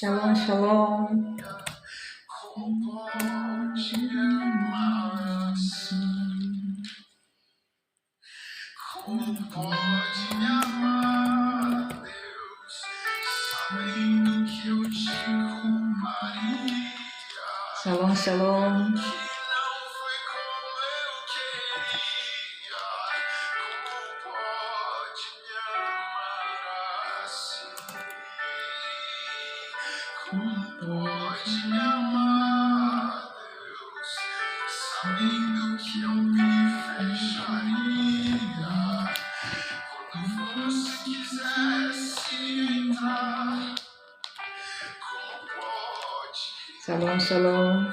Shalom, shalom. Shalom, shalom. Shalom, shalom.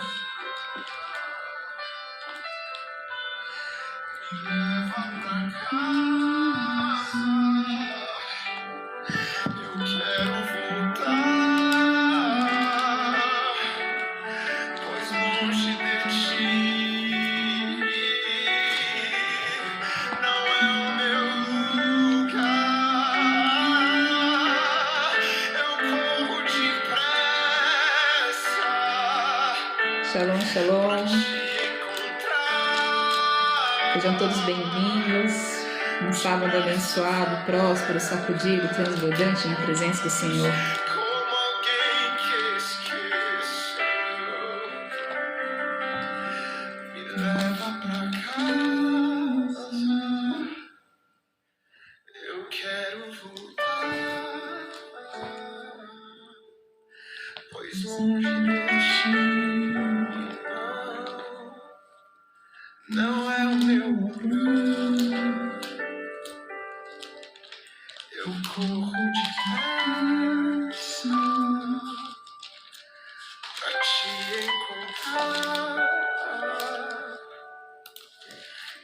Shalom, shalom. Sejam todos bem-vindos. Um sábado abençoado, próspero, sacudido, transbordante na presença do Senhor. Não é o meu lugar. Eu corro depressa pra te encontrar,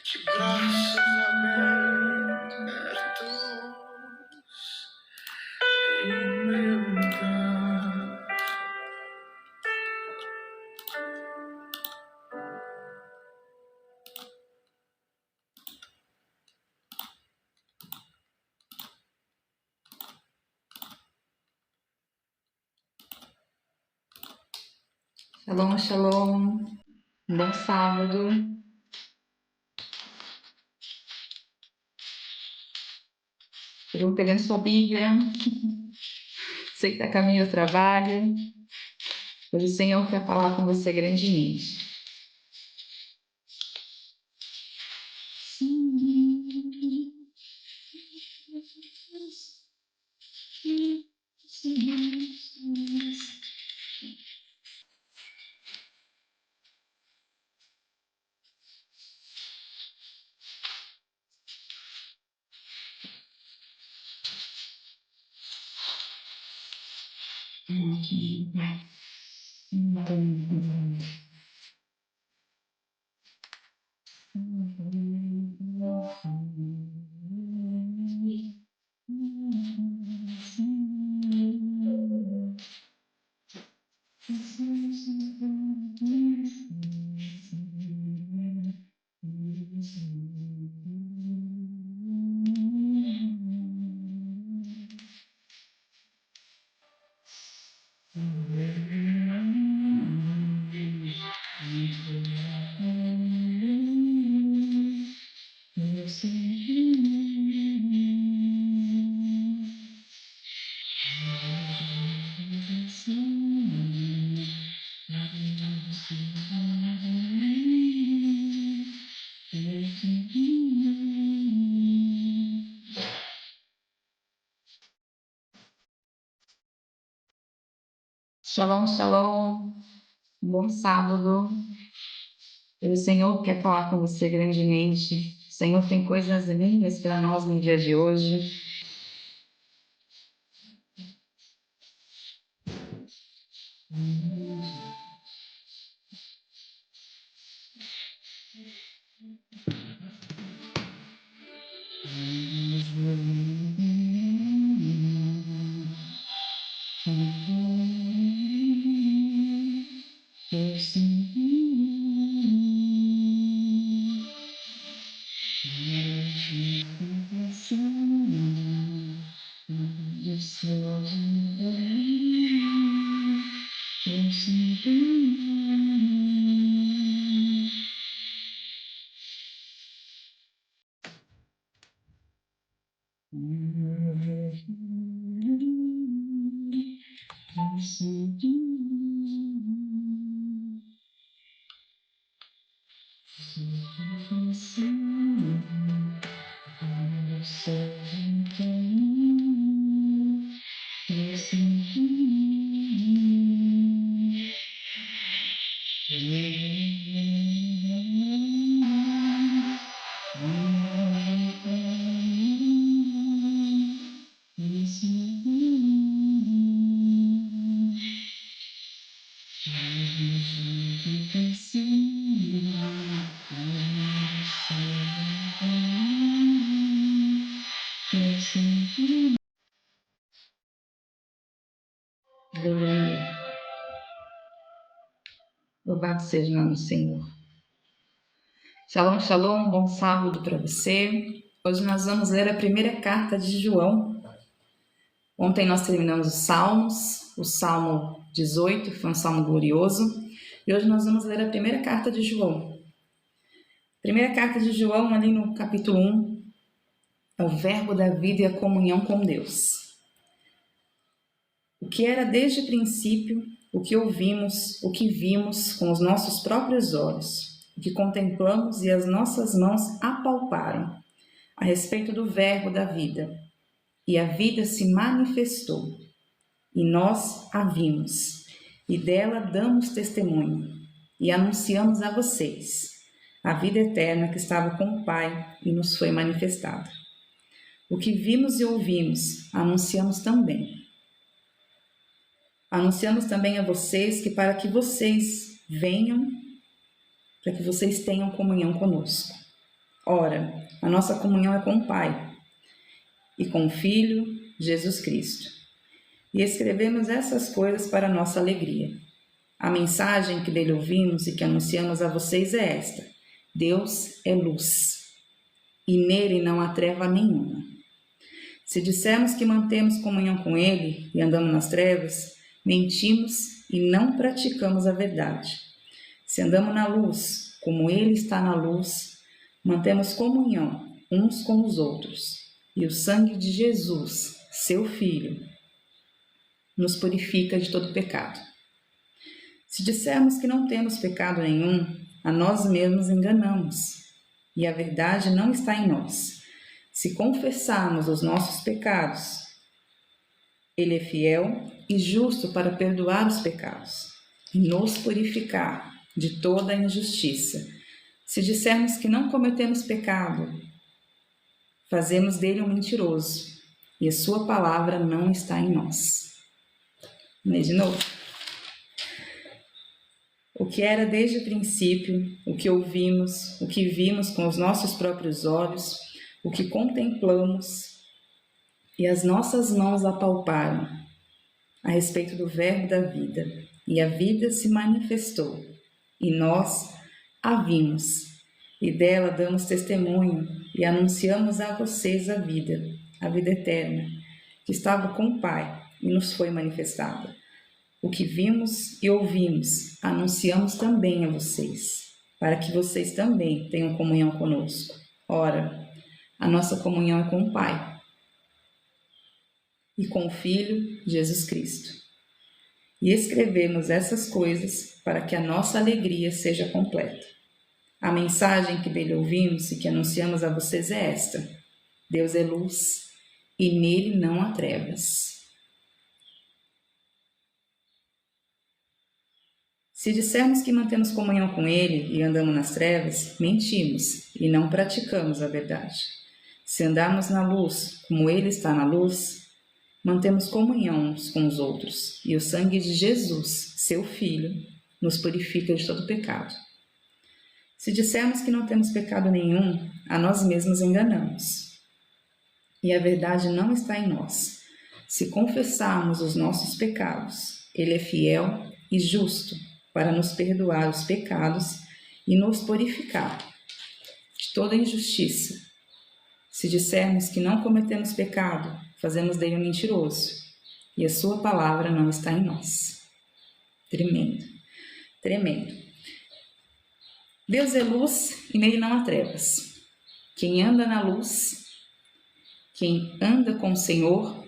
de braços abertos em meu lugar. Shalom, shalom. Bom sábado. Estejam pegando sua Bíblia. Você que está a caminho do trabalho. Hoje o Senhor quer falar com você grandemente. Shalom, shalom. Bom sábado. O Senhor quer falar com você grandemente. O Senhor tem coisas lindas para nós no dia de hoje. Aleluia. Louvado seja o nome do Senhor. Shalom, shalom, bom sábado para você. Hoje nós vamos ler a primeira carta de João. Ontem nós terminamos os Salmos, o Salmo 18, foi um salmo glorioso. E hoje nós vamos ler a primeira carta de João. Primeira carta de João, ali no capítulo 1, é o verbo da vida e a comunhão com Deus. O que era desde o princípio, o que ouvimos, o que vimos com os nossos próprios olhos, o que contemplamos e as nossas mãos apalparam, a respeito do verbo da vida. E a vida se manifestou, e nós a vimos, e dela damos testemunho, e anunciamos a vocês a vida eterna que estava com o Pai e nos foi manifestada. O que vimos e ouvimos, anunciamos também. Anunciamos também a vocês que para que vocês venham, para que vocês tenham comunhão conosco. Ora, a nossa comunhão é com o Pai e com o Filho, Jesus Cristo. E escrevemos essas coisas para a nossa alegria. A mensagem que dele ouvimos e que anunciamos a vocês é esta: Deus é luz, e nele não há treva nenhuma. Se dissermos que mantemos comunhão com ele e andamos nas trevas, mentimos e não praticamos a verdade. Se andamos na luz, como ele está na luz, mantemos comunhão uns com os outros, e o sangue de Jesus, seu Filho, nos purifica de todo pecado. Se dissermos que não temos pecado nenhum, a nós mesmos enganamos, e a verdade não está em nós. Se confessarmos os nossos pecados, ele é fiel e justo para perdoar os pecados e nos purificar de toda a injustiça. Se dissermos que não cometemos pecado, fazemos dele um mentiroso, e a sua palavra não está em nós. Lê de novo. O que era desde o princípio, o que ouvimos, o que vimos com os nossos próprios olhos, o que contemplamos e as nossas mãos apalparam, a respeito do verbo da vida, e a vida se manifestou, e nós a vimos, e dela damos testemunho, e anunciamos a vocês a vida eterna, que estava com o Pai e nos foi manifestada. O que vimos e ouvimos, anunciamos também a vocês, para que vocês também tenham comunhão conosco. Ora, a nossa comunhão é com o Pai e com o Filho, Jesus Cristo. E escrevemos essas coisas para que a nossa alegria seja completa. A mensagem que dele ouvimos e que anunciamos a vocês é esta: Deus é luz e nele não há trevas. Se dissermos que mantemos comunhão com Ele e andamos nas trevas, mentimos e não praticamos a verdade. Se andarmos na luz, como Ele está na luz, mantemos comunhão uns com os outros, e o sangue de Jesus, seu Filho, nos purifica de todo pecado. Se dissermos que não temos pecado nenhum, a nós mesmos enganamos, e a verdade não está em nós. Se confessarmos os nossos pecados, Ele é fiel e justo para nos perdoar os pecados e nos purificar de toda injustiça. Se dissermos que não cometemos pecado, fazemos dele um mentiroso, e a sua palavra não está em nós. Tremendo, tremendo. Deus é luz e nele não há trevas. Quem anda na luz, quem anda com o Senhor,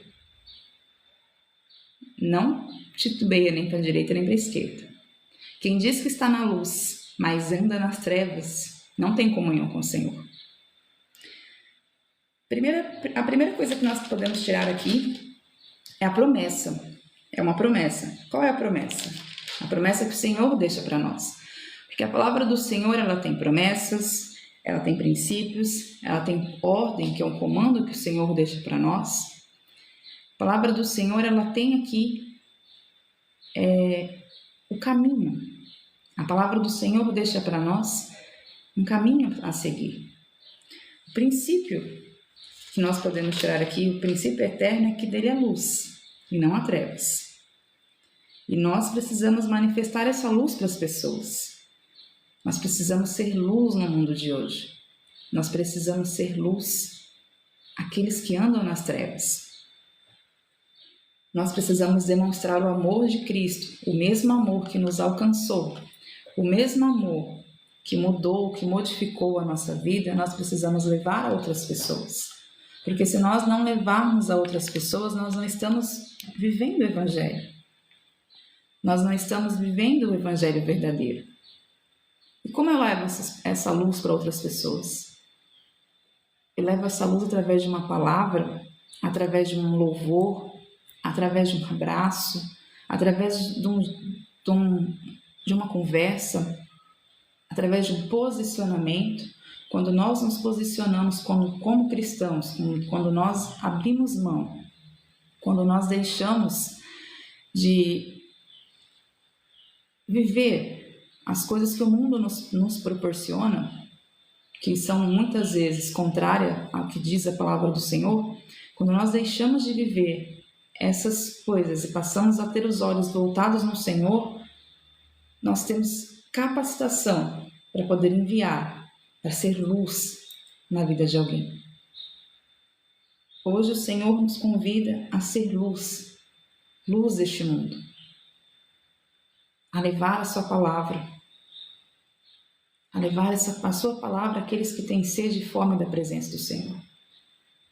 não titubeia nem para a direita nem para a esquerda. Quem diz que está na luz, mas anda nas trevas, não tem comunhão com o Senhor. A primeira coisa que nós podemos tirar aqui é a promessa. É uma promessa. Qual é a promessa? A promessa que o Senhor deixa para nós. Porque a palavra do Senhor, ela tem promessas, ela tem princípios, ela tem ordem, que é um comando que o Senhor deixa para nós. A palavra do Senhor, ela tem aqui o caminho. A palavra do Senhor deixa para nós um caminho a seguir. O princípio que nós podemos tirar aqui, o princípio eterno, é que dele é luz e não há trevas. E nós precisamos manifestar essa luz para as pessoas. Nós precisamos ser luz no mundo de hoje. Nós precisamos ser luz àqueles que andam nas trevas. Nós precisamos demonstrar o amor de Cristo, o mesmo amor que nos alcançou, o mesmo amor que mudou, que modificou a nossa vida, nós precisamos levar a outras pessoas. Porque se nós não levarmos a outras pessoas, nós não estamos vivendo o Evangelho. Nós não estamos vivendo o Evangelho verdadeiro. E como eu levo essa luz para outras pessoas? Eu levo essa luz através de uma palavra, através de um louvor, através de um abraço, através de uma conversa, através de um posicionamento. Quando nós nos posicionamos como cristãos, quando nós abrimos mão, quando nós deixamos de viver as coisas que o mundo nos proporciona, que são muitas vezes contrárias ao que diz a palavra do Senhor, quando nós deixamos de viver essas coisas e passamos a ter os olhos voltados no Senhor, nós temos capacitação para poder enviar, para ser luz na vida de alguém. Hoje o Senhor nos convida a ser luz, luz deste mundo, a levar a sua palavra, a levar a sua palavra àqueles que têm sede e fome da presença do Senhor,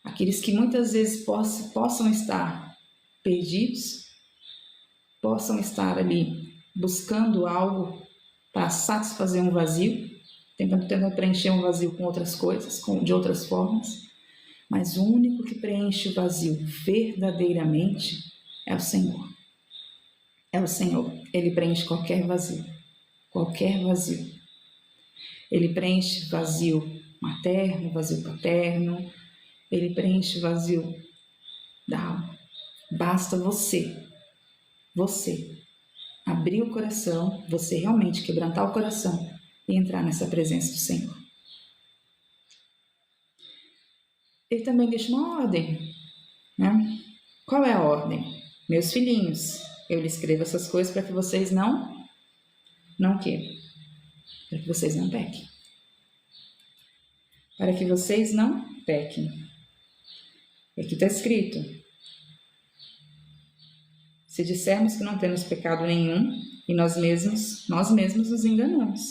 aqueles que muitas vezes possam estar perdidos, possam estar ali buscando algo para satisfazer um vazio, tentando preencher um vazio com outras coisas, de outras formas, mas o único que preenche o vazio verdadeiramente é o Senhor. É o Senhor. Ele preenche qualquer vazio. Qualquer vazio. Ele preenche vazio materno, vazio paterno. Ele preenche vazio da alma. Basta você abrir o coração, você realmente quebrantar o coração e entrar nessa presença do Senhor. Ele também deixa uma ordem, né? Qual é a ordem? Meus filhinhos, eu lhes escrevo essas coisas para que vocês não quê? Para que vocês não pequem. Para que vocês não pequem. Aqui está escrito: se dissermos que não temos pecado nenhum, e nós mesmos nos enganamos.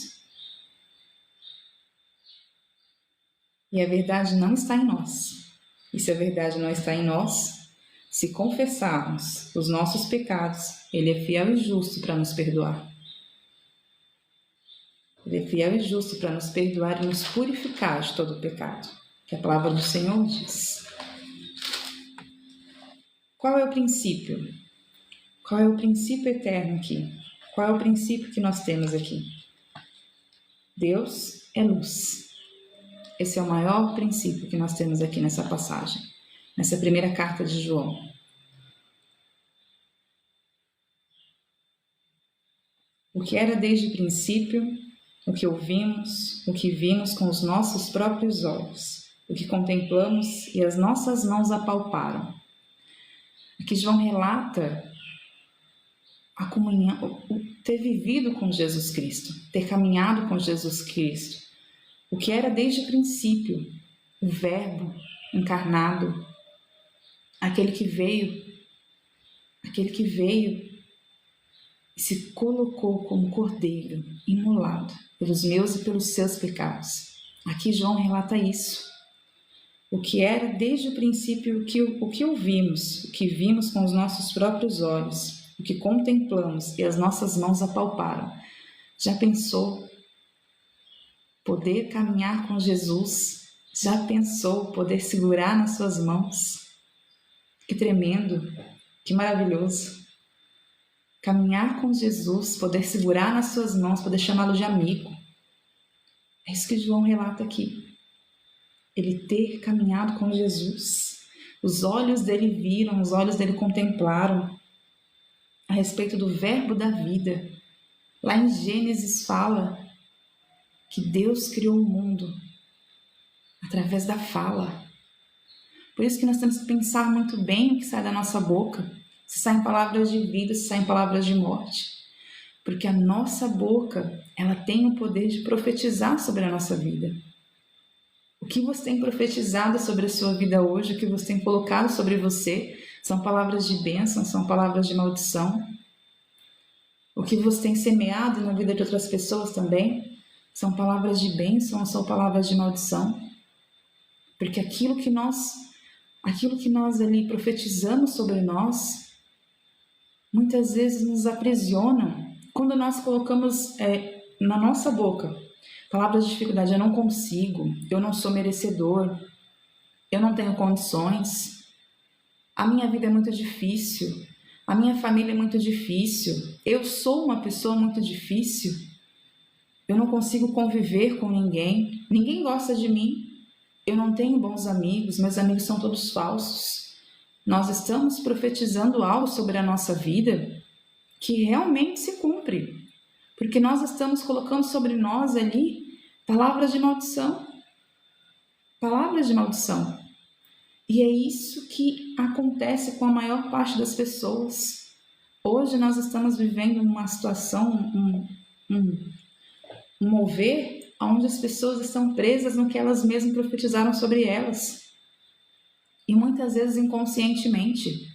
E a verdade não está em nós. E se a verdade não está em nós, se confessarmos os nossos pecados, Ele é fiel e justo para nos perdoar. Ele é fiel e justo para nos perdoar e nos purificar de todo o pecado, que a palavra do Senhor diz. Qual é o princípio? Qual é o princípio eterno aqui? Qual é o princípio que nós temos aqui? Deus é luz. Esse é o maior princípio que nós temos aqui nessa passagem, nessa primeira carta de João. O que era desde o princípio, o que ouvimos, o que vimos com os nossos próprios olhos, o que contemplamos e as nossas mãos apalparam. Aqui João relata a comunhão, ter vivido com Jesus Cristo, ter caminhado com Jesus Cristo, o que era desde o princípio, o Verbo encarnado, aquele que veio e se colocou como cordeiro imolado pelos meus e pelos seus pecados. Aqui João relata isso. O que era desde o princípio, o que ouvimos, o que vimos com os nossos próprios olhos, o que contemplamos e as nossas mãos apalparam. Já pensou poder caminhar com Jesus? Já pensou poder segurar nas suas mãos? Que tremendo, que maravilhoso. Caminhar com Jesus, poder segurar nas suas mãos, poder chamá-lo de amigo. É isso que João relata aqui. Ele ter caminhado com Jesus. Os olhos dele viram, os olhos dele contemplaram a respeito do verbo da vida. Lá em Gênesis fala que Deus criou o mundo através da fala. Por isso que nós temos que pensar muito bem o que sai da nossa boca. Se saem palavras de vida, se saem palavras de morte. Porque a nossa boca, ela tem o poder de profetizar sobre a nossa vida. O que você tem profetizado sobre a sua vida hoje, o que você tem colocado sobre você, são palavras de bênção, são palavras de maldição. O que você tem semeado na vida de outras pessoas também, são palavras de bênção ou são palavras de maldição. Porque aquilo que nós ali profetizamos sobre nós, muitas vezes nos aprisiona quando nós colocamos na nossa boca palavras de dificuldade. Eu não consigo, eu não sou merecedor, eu não tenho condições, a minha vida é muito difícil, a minha família é muito difícil, eu sou uma pessoa muito difícil, eu não consigo conviver com ninguém, ninguém gosta de mim, eu não tenho bons amigos, meus amigos são todos falsos. Nós estamos profetizando algo sobre a nossa vida que realmente se cumpre, porque nós estamos colocando sobre nós ali palavras de maldição. Palavras de maldição. E é isso que acontece com a maior parte das pessoas. Hoje nós estamos vivendo uma situação, um mover, onde as pessoas estão presas no que elas mesmas profetizaram sobre elas. E muitas vezes inconscientemente.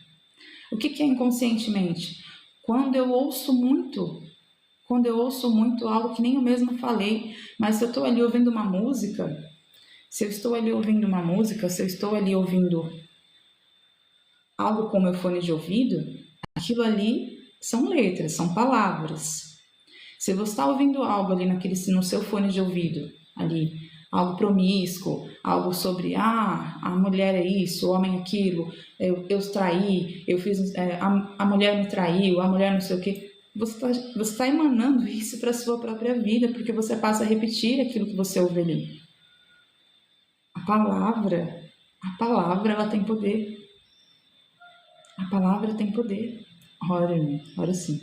O que é inconscientemente? Quando eu ouço muito algo que nem eu mesma falei, mas se eu estou ali ouvindo uma música, se eu estou ali ouvindo algo com meu fone de ouvido, aquilo ali são letras, são palavras. Se você está ouvindo algo ali no seu fone de ouvido, ali, algo promíscuo, algo sobre, a mulher é isso, o homem é aquilo, eu traí, a mulher me traiu, a mulher não sei o quê. Você está emanando isso para a sua própria vida, porque você passa a repetir aquilo que você ouve ali. A palavra, ela tem poder. A palavra tem poder. Ora, irmão, ora sim.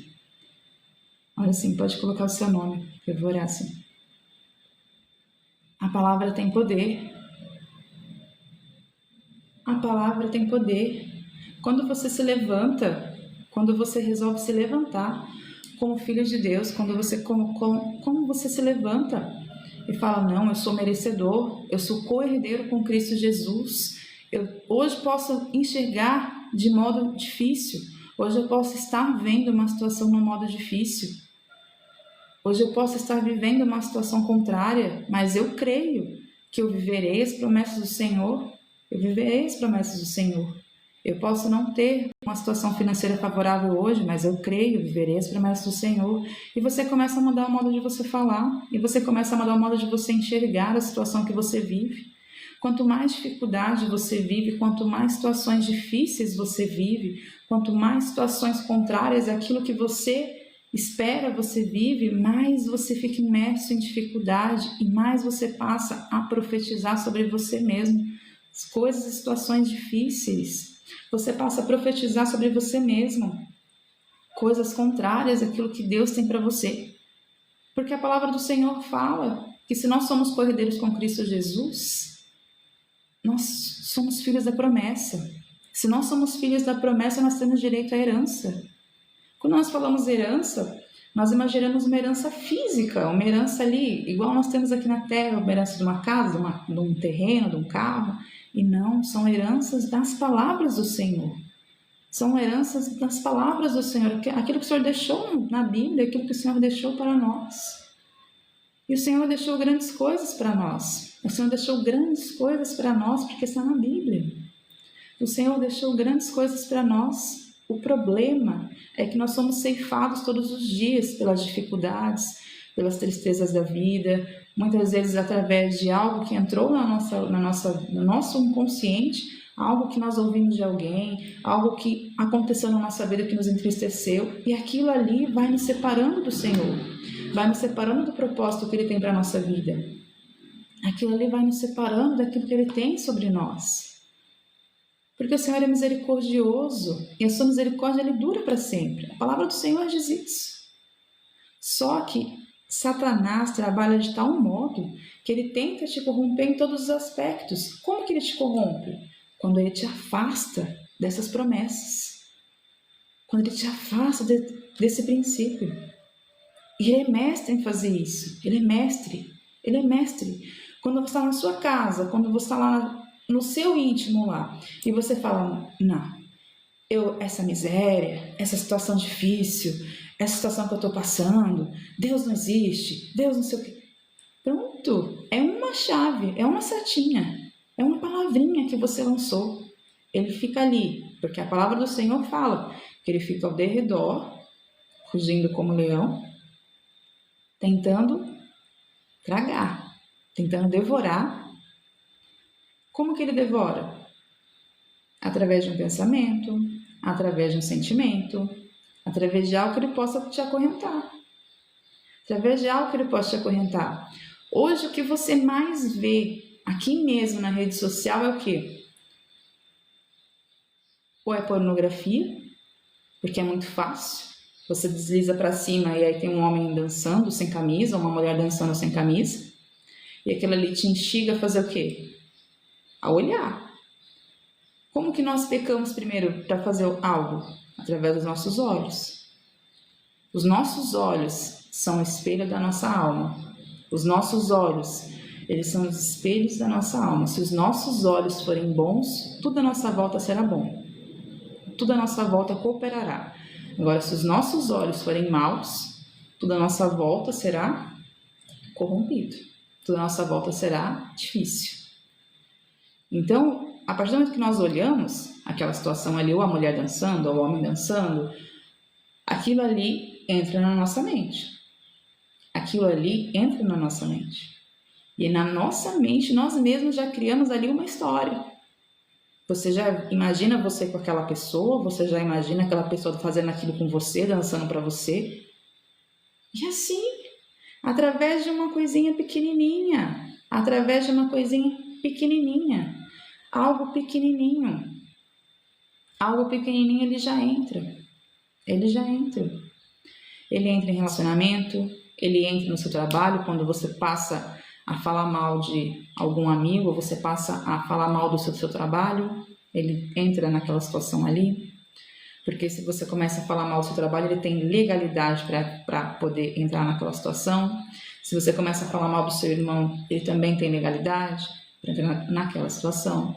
Ora sim, pode colocar o seu nome, eu vou orar assim. A palavra tem poder. A palavra tem poder. Quando você se levanta, quando você resolve se levantar como filho de Deus, quando você como você se levanta e fala, não, eu sou merecedor, eu sou co-herdeiro com Cristo Jesus, eu hoje posso enxergar de modo difícil, hoje eu posso estar vendo uma situação no modo difícil, hoje eu posso estar vivendo uma situação contrária, mas eu creio que eu viverei as promessas do Senhor, eu viverei as promessas do Senhor. Eu posso não ter uma situação financeira favorável hoje, mas eu creio, viverei as promessas do Senhor. E você começa a mudar o modo de você falar, e você começa a mudar o modo de você enxergar a situação que você vive. Quanto mais dificuldade você vive, quanto mais situações difíceis você vive, quanto mais situações contrárias àquilo que você espera você vive, mais você fica imerso em dificuldade e mais você passa a profetizar sobre você mesmo. As coisas e situações difíceis, você passa a profetizar sobre você mesmo. Coisas contrárias àquilo que Deus tem para você. Porque a palavra do Senhor fala que se nós somos cordeiros com Cristo Jesus, nós somos filhos da promessa. Se nós somos filhos da promessa, nós temos direito à herança. Quando nós falamos herança, nós imaginamos uma herança física, uma herança ali, igual nós temos aqui na Terra, uma herança de uma casa, de um terreno, de um carro. E não, são heranças das palavras do Senhor. São heranças das palavras do Senhor, aquilo que o Senhor deixou na Bíblia, aquilo que o Senhor deixou para nós. E o Senhor deixou grandes coisas para nós. O Senhor deixou grandes coisas para nós, porque está na Bíblia. O Senhor deixou grandes coisas para nós. O problema é que nós somos ceifados todos os dias pelas dificuldades, pelas tristezas da vida, muitas vezes através de algo que entrou no nosso inconsciente, algo que nós ouvimos de alguém, algo que aconteceu na nossa vida que nos entristeceu, e aquilo ali vai nos separando do Senhor, vai nos separando do propósito que Ele tem para a nossa vida. Aquilo ali vai nos separando daquilo que Ele tem sobre nós. Porque o Senhor é misericordioso, e a sua misericórdia Ele dura para sempre. A palavra do Senhor diz isso. Só que Satanás trabalha de tal modo que ele tenta te corromper em todos os aspectos. Como que ele te corrompe? Quando ele te afasta dessas promessas. Quando ele te afasta desse princípio. E ele é mestre em fazer isso. Ele é mestre. Ele é mestre. Quando você está na sua casa, quando você está lá no seu íntimo lá, e você fala, não, essa miséria, essa situação difícil, essa situação que eu estou passando, Deus não existe, Deus não sei o quê. Pronto, é uma chave, é uma setinha, é uma palavrinha que você lançou. Ele fica ali, porque a palavra do Senhor fala que ele fica ao derredor, rugindo como leão, tentando tragar, tentando devorar. Como que ele devora? Através de um pensamento, através de um sentimento, através de algo que ele possa te acorrentar. Através de algo que ele possa te acorrentar. Hoje, o que você mais vê aqui mesmo na rede social é o quê? Ou é pornografia, porque é muito fácil. Você desliza para cima e aí tem um homem dançando sem camisa, ou uma mulher dançando sem camisa. E aquilo ali te instiga a fazer o quê? A olhar. Como que nós pecamos primeiro para fazer algo? Através dos nossos olhos. Os nossos olhos são o espelho da nossa alma. Os nossos olhos, eles são os espelhos da nossa alma. Se os nossos olhos forem bons, tudo à nossa volta será bom. Tudo à nossa volta cooperará. Agora, se os nossos olhos forem maus, tudo à nossa volta será corrompido. Tudo à nossa volta será difícil. Então, a partir do momento que nós olhamos aquela situação ali, ou a mulher dançando, ou o homem dançando, aquilo ali entra na nossa mente. Aquilo ali entra na nossa mente. E na nossa mente, nós mesmos já criamos ali uma história. Você já imagina você com aquela pessoa, você já imagina aquela pessoa fazendo aquilo com você, dançando para você. E assim, através de uma coisinha pequenininha, algo pequenininho ele já entra. Ele entra em relacionamento, ele entra no seu trabalho, quando você passa a falar mal de algum amigo, ou você passa a falar mal do seu trabalho, ele entra naquela situação ali. Porque se você começa a falar mal do seu trabalho, ele tem legalidade para poder entrar naquela situação. Se você começa a falar mal do seu irmão, ele também tem legalidade para entrar naquela situação.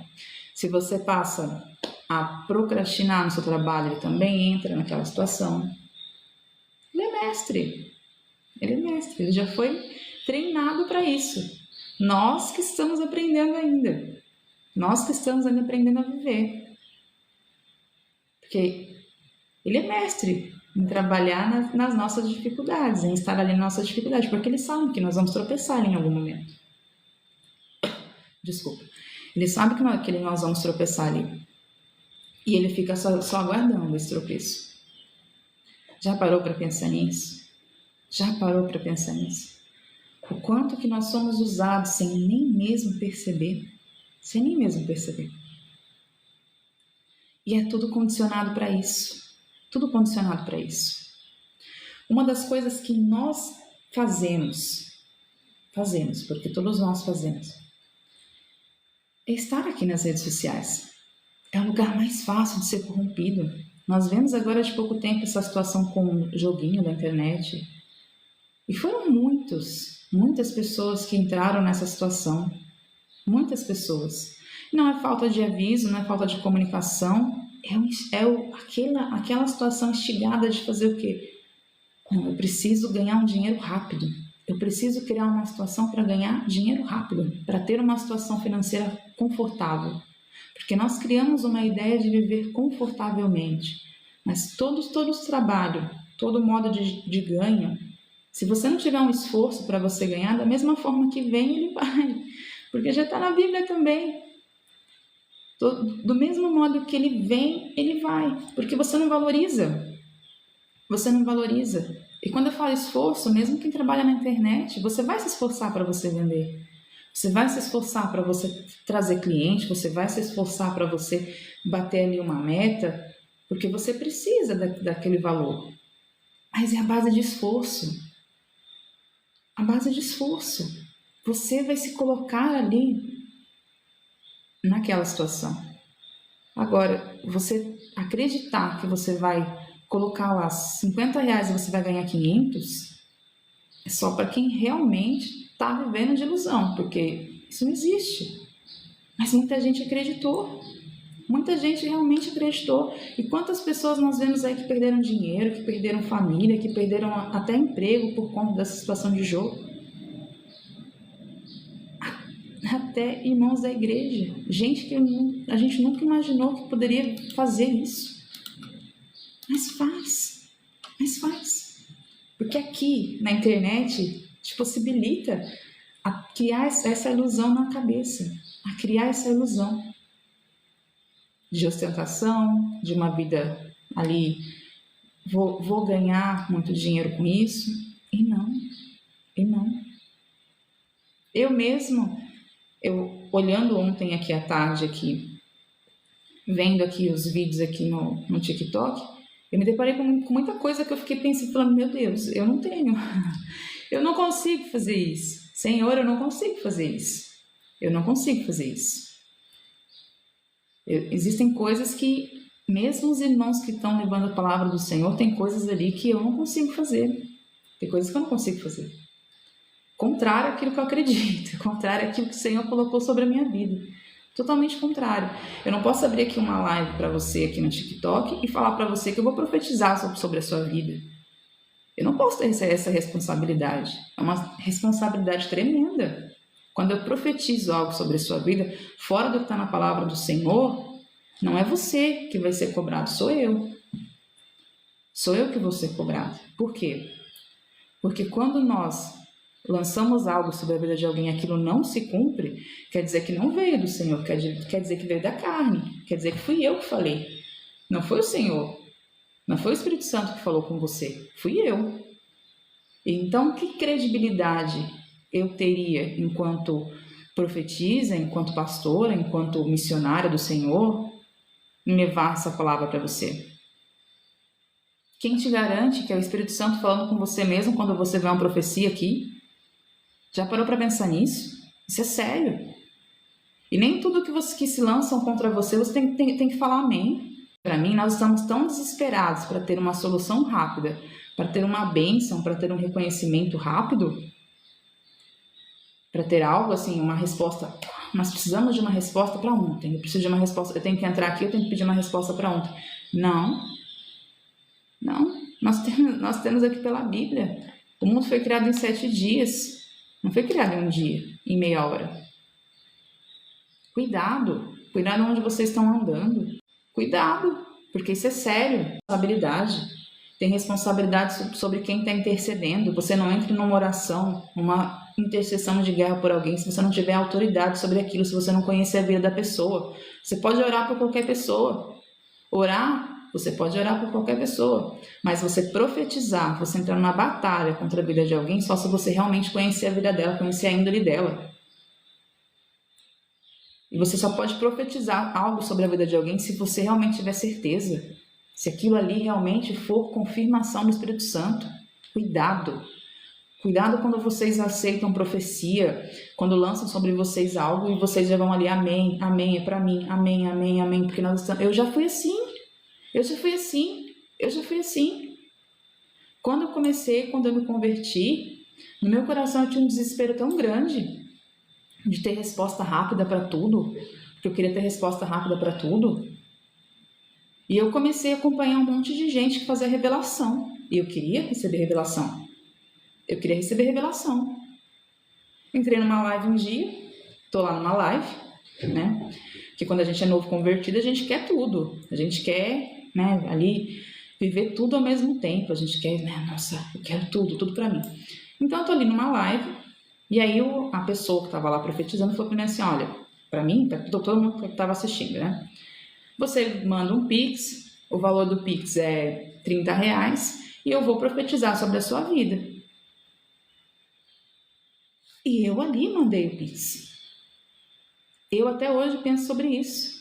Se você passa a procrastinar no seu trabalho, ele também entra naquela situação. Ele é mestre, ele já foi treinado para isso. Nós que estamos aprendendo ainda, aprendendo a viver. Porque ele é mestre em trabalhar nas nossas dificuldades, em estar ali nas nossas dificuldades, porque ele sabe que nós vamos tropeçar em algum momento. Desculpa. Ele sabe que nós vamos tropeçar ali. E ele fica só aguardando esse tropeço. Já parou para pensar nisso? Já parou para pensar nisso? O quanto que nós somos usados sem nem mesmo perceber? Sem nem mesmo perceber. E é tudo condicionado para isso. Tudo condicionado para isso. Uma das coisas que nós fazemos, porque todos nós fazemos, é estar aqui nas redes sociais. É o lugar mais fácil de ser corrompido. Nós vemos agora de pouco tempo essa situação com o joguinho da internet. E foram muitas pessoas que entraram nessa situação. Muitas pessoas. Não é falta de aviso, não é falta de comunicação. Aquela situação instigada de fazer o quê? Não, eu preciso ganhar um dinheiro rápido. Eu preciso criar uma situação para ganhar dinheiro rápido, para ter uma situação financeira confortável. Porque nós criamos uma ideia de viver confortavelmente. Mas todos os trabalhos, todo modo de ganho, se você não tiver um esforço para você ganhar, da mesma forma que vem, ele vai. Porque já está na Bíblia também. Do mesmo modo que ele vem, ele vai. Porque você não valoriza. Você não valoriza. E quando eu falo esforço, mesmo quem trabalha na internet, você vai se esforçar para você vender. Você vai se esforçar para você trazer cliente, você vai se esforçar para você bater ali uma meta, porque você precisa daquele valor. Mas é a base de esforço. A base de esforço. Você vai se colocar ali naquela situação. Agora, você acreditar que você vai colocar lá R$50 e você vai ganhar 500, é só para quem realmente está vivendo de ilusão, porque isso não existe. Mas muita gente acreditou. Muita gente realmente acreditou. E quantas pessoas nós vemos aí que perderam dinheiro, que perderam família, que perderam até emprego por conta dessa situação de jogo? Até irmãos da igreja. Gente que a gente nunca imaginou que poderia fazer isso. Mas faz. Porque aqui na internet te possibilita a criar essa ilusão na cabeça, a criar essa ilusão de ostentação, de uma vida ali, vou ganhar muito dinheiro com isso, e não. Eu mesmo, olhando ontem aqui à tarde, aqui, vendo aqui os vídeos aqui no TikTok, eu me deparei com muita coisa que eu fiquei pensando, falando, meu Deus, eu não tenho, eu não consigo fazer isso. Senhor, eu não consigo fazer isso. Existem coisas que, mesmo os irmãos que estão levando a palavra do Senhor, tem coisas ali que eu não consigo fazer. Tem coisas que eu não consigo fazer. Contrário àquilo que eu acredito, contrário àquilo que o Senhor colocou sobre a minha vida. Totalmente contrário. Eu não posso abrir aqui uma live para você aqui no TikTok e falar para você que eu vou profetizar sobre a sua vida. Eu não posso ter essa responsabilidade. É uma responsabilidade tremenda. Quando eu profetizo algo sobre a sua vida, fora do que está na palavra do Senhor, não é você que vai ser cobrado, sou eu. Sou eu que vou ser cobrado. Por quê? Porque quando nós lançamos algo sobre a vida de alguém e aquilo não se cumpre, quer dizer que não veio do Senhor, quer dizer que veio da carne, quer dizer que fui eu que falei. Não foi o Senhor, não foi o Espírito Santo que falou com você, fui eu. Então, que credibilidade eu teria enquanto profetisa, enquanto pastora, enquanto missionária do Senhor, em levar essa palavra para você? Quem te garante que é o Espírito Santo falando com você mesmo quando você vê uma profecia aqui? Já parou para pensar nisso? Isso é sério. E nem tudo que se lançam contra você tem que falar amém. Para mim, nós estamos tão desesperados para ter uma solução rápida, para ter uma bênção, para ter um reconhecimento rápido, para ter algo assim, uma resposta. Nós precisamos de uma resposta para ontem. Eu preciso de uma resposta. Eu tenho que entrar aqui, eu tenho que pedir uma resposta para ontem. Não. Nós temos aqui pela Bíblia. O mundo foi criado em 7 dias. Não foi criado em um dia, em meia hora. Cuidado onde vocês estão andando. Cuidado, porque isso é sério. Responsabilidade. Tem responsabilidade sobre quem está intercedendo. Você não entra numa oração, numa intercessão de guerra por alguém, se você não tiver autoridade sobre aquilo, se você não conhecer a vida da pessoa. Você pode orar por qualquer pessoa. Orar você pode orar por qualquer pessoa, mas você profetizar, você entrar numa batalha contra a vida de alguém só se você realmente conhecer a vida dela, conhecer a índole dela. E você só pode profetizar algo sobre a vida de alguém se você realmente tiver certeza, se aquilo ali realmente for confirmação do Espírito Santo. Cuidado! Cuidado quando vocês aceitam profecia, quando lançam sobre vocês algo e vocês já vão ali, amém, amém, é pra mim, amém, amém, amém, porque nós estamos... Eu já fui assim. Quando eu me converti, no meu coração eu tinha um desespero tão grande de ter resposta rápida para tudo, porque eu queria ter resposta rápida para tudo. E eu comecei a acompanhar um monte de gente que fazia revelação, e eu queria receber revelação. Entrei numa live um dia, tô lá numa live, né? Que quando a gente é novo convertido, a gente quer tudo. A gente quer, né, ali viver tudo ao mesmo tempo. A gente quer, né, nossa, eu quero tudo pra mim. Então eu tô ali numa live, e aí a pessoa que tava lá profetizando falou pra mim assim, olha, pra mim, pra todo mundo que tava assistindo, né? Você manda um Pix, o valor do Pix é R$30, e eu vou profetizar sobre a sua vida. E eu ali mandei o Pix. Eu até hoje penso sobre isso.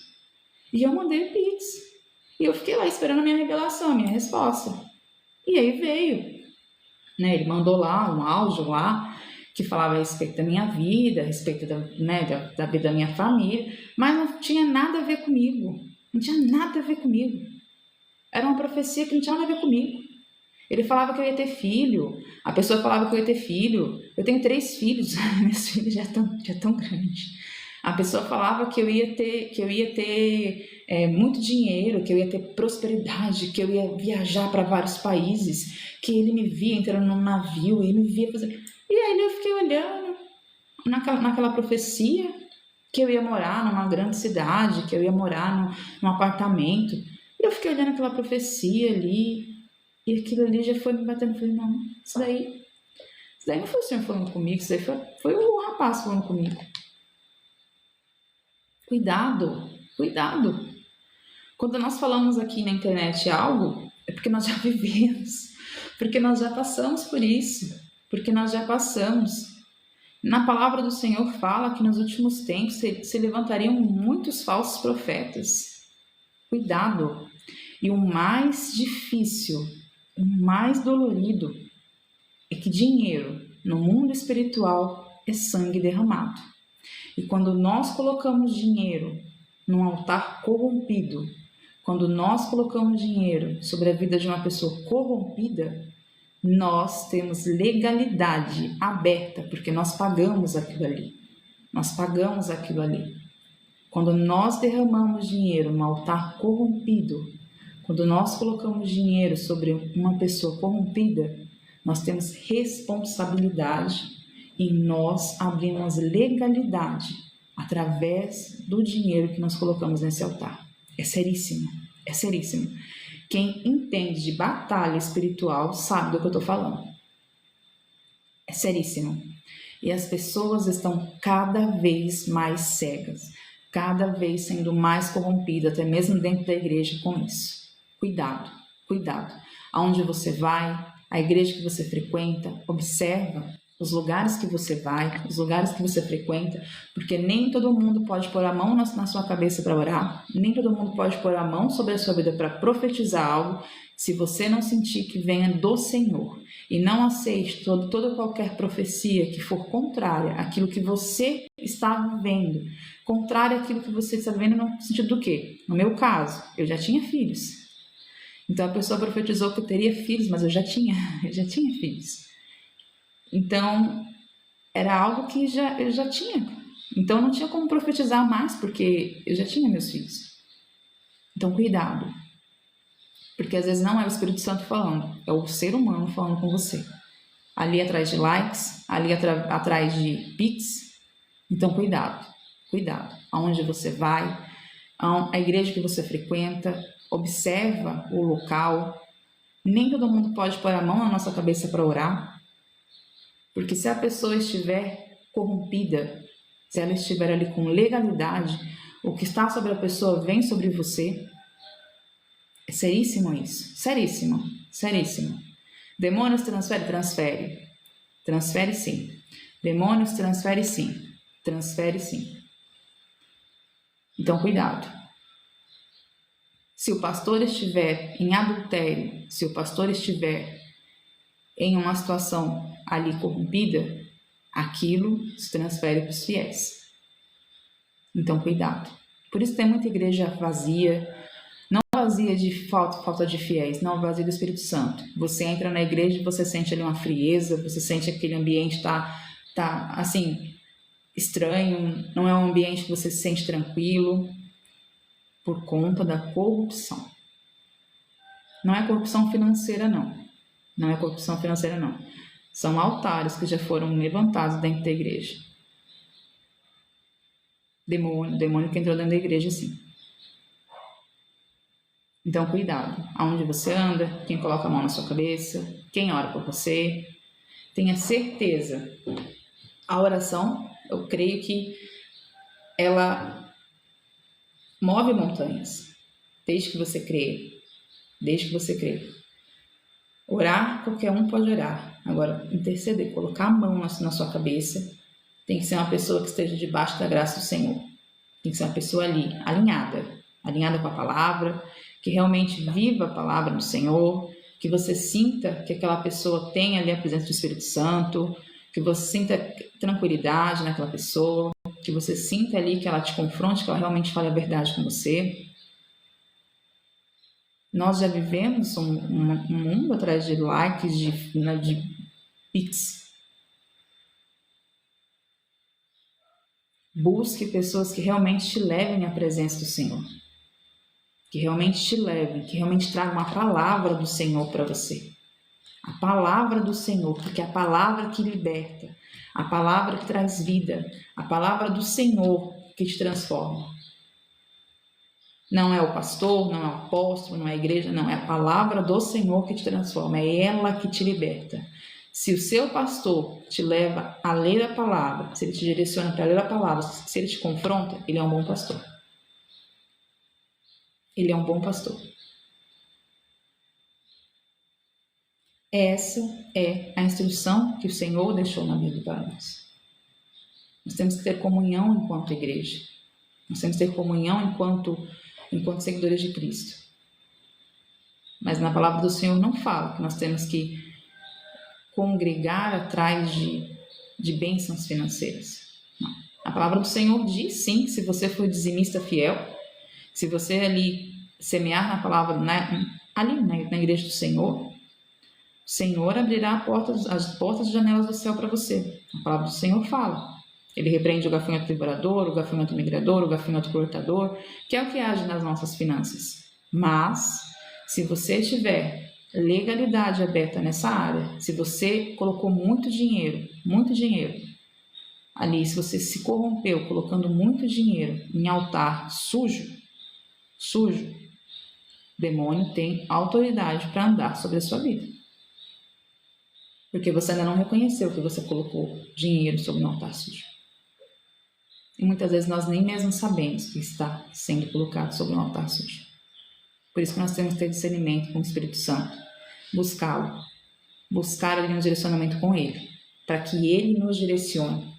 E eu mandei o Pix. E eu fiquei lá esperando a minha revelação, a minha resposta. E aí veio. Né, ele mandou lá um áudio lá, que falava a respeito da minha vida, a respeito da vida da minha família, mas não tinha nada a ver comigo. Não tinha nada a ver comigo. Era uma profecia que não tinha nada a ver comigo. Ele falava que eu ia ter filho, a pessoa falava que eu ia ter filho. Eu tenho 3 filhos, meus filhos já estão grandes. A pessoa falava que eu ia ter muito dinheiro, que eu ia ter prosperidade, que eu ia viajar para vários países, que ele me via entrando num navio, ele me via fazer... E aí eu fiquei olhando naquela profecia, que eu ia morar numa grande cidade, que eu ia morar num apartamento. E eu fiquei olhando aquela profecia ali, e aquilo ali já foi me batendo. Eu falei, não, isso daí não foi o Senhor falando comigo, isso daí foi o rapaz falando comigo. Cuidado. Quando nós falamos aqui na internet algo, é porque nós já vivemos, porque nós já passamos por isso, porque nós já passamos. Na palavra do Senhor fala que nos últimos tempos se levantariam muitos falsos profetas. Cuidado. E o mais difícil, o mais dolorido é que dinheiro no mundo espiritual é sangue derramado. E quando nós colocamos dinheiro num altar corrompido, quando nós colocamos dinheiro sobre a vida de uma pessoa corrompida, nós temos legalidade aberta, porque nós pagamos aquilo ali. Quando nós derramamos dinheiro num altar corrompido, quando nós colocamos dinheiro sobre uma pessoa corrompida, nós temos responsabilidade e nós abrimos legalidade através do dinheiro que nós colocamos nesse altar. É seríssimo. Quem entende de batalha espiritual sabe do que eu estou falando. É seríssimo. E as pessoas estão cada vez mais cegas, cada vez sendo mais corrompidas, até mesmo dentro da igreja com isso. Cuidado. Aonde você vai, a igreja que você frequenta, observa os lugares que você vai, os lugares que você frequenta, porque nem todo mundo pode pôr a mão na sua cabeça para orar, nem todo mundo pode pôr a mão sobre a sua vida para profetizar algo, se você não sentir que venha do Senhor. E não aceite toda qualquer profecia que for contrária àquilo que você está vivendo, contrária àquilo que você está vivendo no sentido do quê? No meu caso, eu já tinha filhos. Então a pessoa profetizou que eu teria filhos, mas eu já tinha filhos. Então era algo que eu já tinha. Então não tinha como profetizar mais, porque eu já tinha meus filhos. Então cuidado. Porque às vezes não é o Espírito Santo falando, é o ser humano falando com você. Ali atrás de likes, ali atrás de Pix. Então cuidado. Aonde você vai, a igreja que você frequenta, observa o local. Nem todo mundo pode pôr a mão na nossa cabeça para orar. Porque se a pessoa estiver corrompida, se ela estiver ali com legalidade, o que está sobre a pessoa vem sobre você. É seríssimo isso. Seríssimo. Seríssimo. Demônios transfere? Transfere. Transfere sim. Demônios transfere sim. Transfere sim. Então, cuidado. Se o pastor estiver em adultério, se o pastor estiver em uma situação ali corrompida, aquilo se transfere para os fiéis. Então, cuidado. Por isso tem muita igreja vazia, não vazia de falta de fiéis, não vazia do Espírito Santo. Você entra na igreja e você sente ali uma frieza, você sente que aquele ambiente tá assim, estranho, não é um ambiente que você se sente tranquilo, por conta da corrupção. Não é corrupção financeira, não. Não é corrupção financeira, não. São altares que já foram levantados dentro da igreja. Demônio que entrou dentro da igreja, sim. Então, cuidado. Aonde você anda, quem coloca a mão na sua cabeça, quem ora por você. Tenha certeza. A oração, eu creio que ela move montanhas. Desde que você creia. Desde que você creia. Orar, qualquer um pode orar. Agora, interceder, colocar a mão na sua cabeça, tem que ser uma pessoa que esteja debaixo da graça do Senhor. Tem que ser uma pessoa ali, alinhada com a palavra, que realmente viva a palavra do Senhor, que você sinta que aquela pessoa tem ali a presença do Espírito Santo, que você sinta tranquilidade naquela pessoa, que você sinta ali que ela te confronte, que ela realmente fale a verdade com você. Nós já vivemos um mundo atrás de likes, de pics. Busque pessoas que realmente te levem à presença do Senhor. Que realmente te levem, que realmente tragam a palavra do Senhor para você. A palavra do Senhor, porque é a palavra que liberta, a palavra que traz vida, a palavra do Senhor que te transforma. Não é o pastor, não é o apóstolo, não é a igreja, não, é a palavra do Senhor que te transforma, é ela que te liberta. Se o seu pastor te leva a ler a palavra, se ele te direciona para ler a palavra, se ele te confronta, ele é um bom pastor. Ele é um bom pastor. Essa é a instrução que o Senhor deixou na Bíblia para nós. Nós temos que ter comunhão enquanto igreja. Nós temos que ter comunhão enquanto seguidores de Cristo. Mas na palavra do Senhor não fala que nós temos que congregar atrás de bênçãos financeiras. Não. A palavra do Senhor diz sim que se você for dizimista fiel, se você ali semear na palavra, ali na igreja do Senhor, o Senhor abrirá as portas e janelas do céu para você. A palavra do Senhor fala. Ele repreende o gafanhoto devorador, o gafanhoto migrador, o gafanhoto cortador, que é o que age nas nossas finanças. Mas, se você tiver legalidade aberta nessa área, se você colocou muito dinheiro ali, se você se corrompeu colocando muito dinheiro em altar sujo, demônio tem autoridade para andar sobre a sua vida. Porque você ainda não reconheceu que você colocou dinheiro sobre um altar sujo. E muitas vezes nós nem mesmo sabemos que está sendo colocado sobre um altar sujo. Por isso que nós temos que ter discernimento com o Espírito Santo. Buscá-lo. Buscar ali um direcionamento com Ele. Para que Ele nos direcione.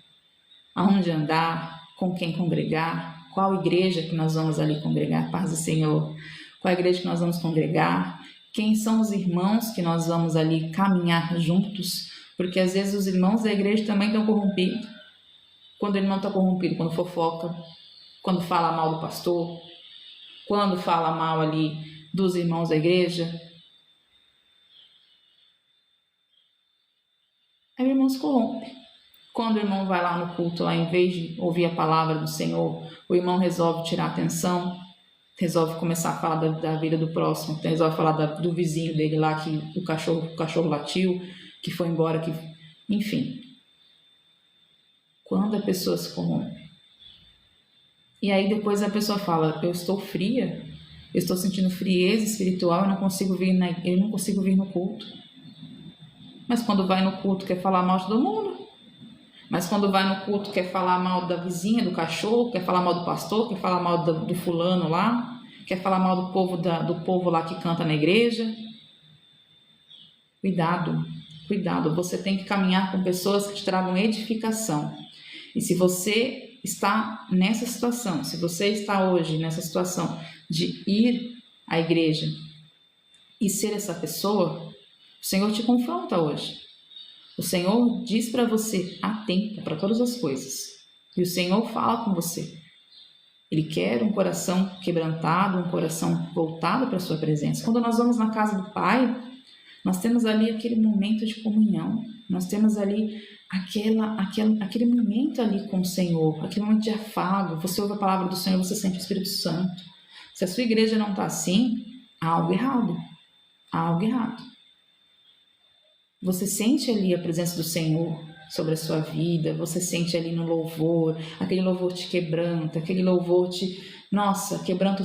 Aonde andar, com quem congregar, qual igreja que nós vamos ali congregar, paz do Senhor. Qual igreja que nós vamos congregar, quem são os irmãos que nós vamos ali caminhar juntos. Porque às vezes os irmãos da igreja também estão corrompidos. Quando ele não está corrompido, quando fofoca, quando fala mal do pastor, quando fala mal ali dos irmãos da igreja. Aí o irmão se corrompe. Quando o irmão vai lá no culto, lá, em vez de ouvir a palavra do Senhor, o irmão resolve tirar a atenção, resolve começar a falar da vida do próximo, resolve falar do vizinho dele lá, que o cachorro latiu, que foi embora, enfim. Quando a pessoa se corrompe. E aí depois a pessoa fala, eu estou fria, eu estou sentindo frieza espiritual, eu não consigo vir no culto. Mas quando vai no culto quer falar mal de todo mundo. Mas quando vai no culto quer falar mal da vizinha, do cachorro, quer falar mal do pastor, quer falar mal do fulano lá, quer falar mal do povo lá que canta na igreja. Cuidado, cuidado. Você tem que caminhar com pessoas que te tragam edificação. E se você está nessa situação, se você está hoje nessa situação de ir à igreja e ser essa pessoa, o Senhor te confronta hoje. O Senhor diz para você, há tempo para todas as coisas. E o Senhor fala com você. Ele quer um coração quebrantado, um coração voltado para a sua presença. Quando nós vamos na casa do Pai, nós temos ali aquele momento de comunhão. Nós temos ali aquele momento ali com o Senhor, aquele momento de afago. Você ouve a palavra do Senhor, você sente o Espírito Santo. Se a sua igreja não está assim, há algo errado. Há algo errado. Você sente ali a presença do Senhor sobre a sua vida, você sente ali no louvor, aquele louvor te quebranta, aquele louvor quebranta